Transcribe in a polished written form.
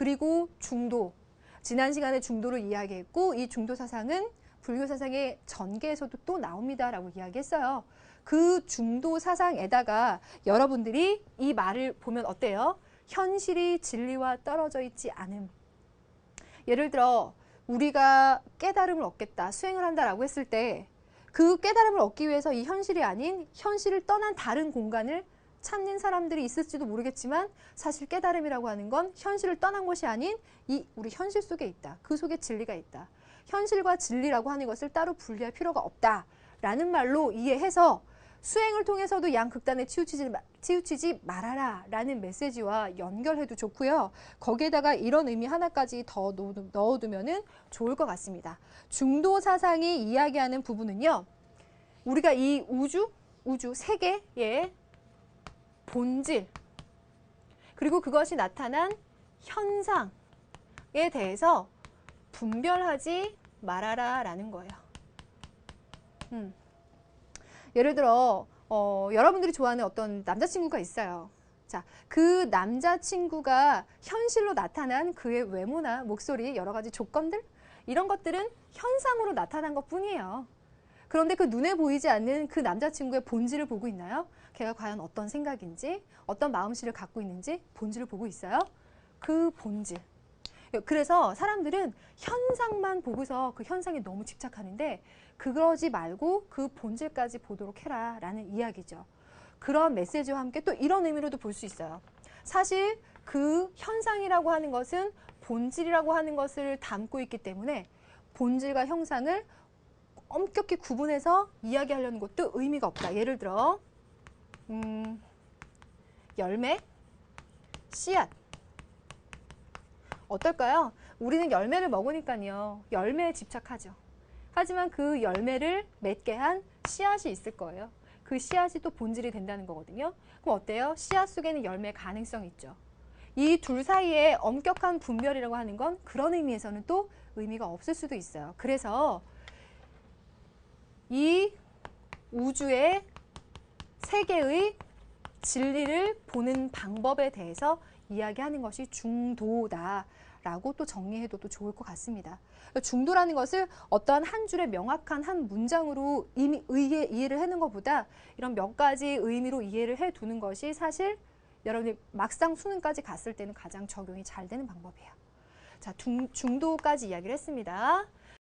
그리고 중도. 지난 시간에 중도를 이야기했고 이 중도 사상은 불교 사상의 전계에서도 또 나옵니다라고 이야기했어요. 그 중도 사상에다가 여러분들이 이 말을 보면 어때요? 현실이 진리와 떨어져 있지 않음. 예를 들어 우리가 깨달음을 얻겠다, 수행을 한다라고 했을 때 그 깨달음을 얻기 위해서 이 현실이 아닌 현실을 떠난 다른 공간을 찾는 사람들이 있을지도 모르겠지만 사실 깨달음이라고 하는 건 현실을 떠난 것이 아닌 이 우리 현실 속에 있다. 그 속에 진리가 있다. 현실과 진리라고 하는 것을 따로 분리할 필요가 없다라는 말로 이해해서 수행을 통해서도 양극단에 치우치지 말아라 라는 메시지와 연결해도 좋고요. 거기에다가 이런 의미 하나까지 더 넣어두면 좋을 것 같습니다. 중도 사상이 이야기하는 부분은요. 우리가 이 우주 세계의 본질 그리고 그것이 나타난 현상에 대해서 분별하지 말아라 라는 거예요. 예를 들어 여러분들이 좋아하는 어떤 남자친구가 있어요. 자, 그 남자친구가 현실로 나타난 그의 외모나 목소리, 여러 가지 조건들 이런 것들은 현상으로 나타난 것뿐이에요. 그런데 그 눈에 보이지 않는 그 남자친구의 본질을 보고 있나요? 걔가 과연 어떤 생각인지, 어떤 마음씨를 갖고 있는지 본질을 보고 있어요? 그 본질. 그래서 사람들은 현상만 보고서 그 현상에 너무 집착하는데 그러지 말고 그 본질까지 보도록 해라 라는 이야기죠. 그런 메시지와 함께 또 이런 의미로도 볼 수 있어요. 사실 그 현상이라고 하는 것은 본질이라고 하는 것을 담고 있기 때문에 본질과 형상을 엄격히 구분해서 이야기하려는 것도 의미가 없다. 예를 들어 열매, 씨앗 어떨까요? 우리는 열매를 먹으니까요. 열매에 집착하죠. 하지만 그 열매를 맺게 한 씨앗이 있을 거예요. 그 씨앗이 또 본질이 된다는 거거든요. 그럼 어때요? 씨앗 속에는 열매 가능성이 있죠. 이 둘 사이에 엄격한 분별이라고 하는 건 그런 의미에서는 또 의미가 없을 수도 있어요. 그래서 이 우주의 세계의 진리를 보는 방법에 대해서 이야기하는 것이 중도다라고 또 정리해둬도 좋을 것 같습니다. 중도라는 것을 어떠한 한 줄의 명확한 한 문장으로 이해를 하는 것보다 이런 몇 가지 의미로 이해를 해두는 것이 사실 여러분이 막상 수능까지 갔을 때는 가장 적용이 잘 되는 방법이에요. 자, 중도까지 이야기를 했습니다.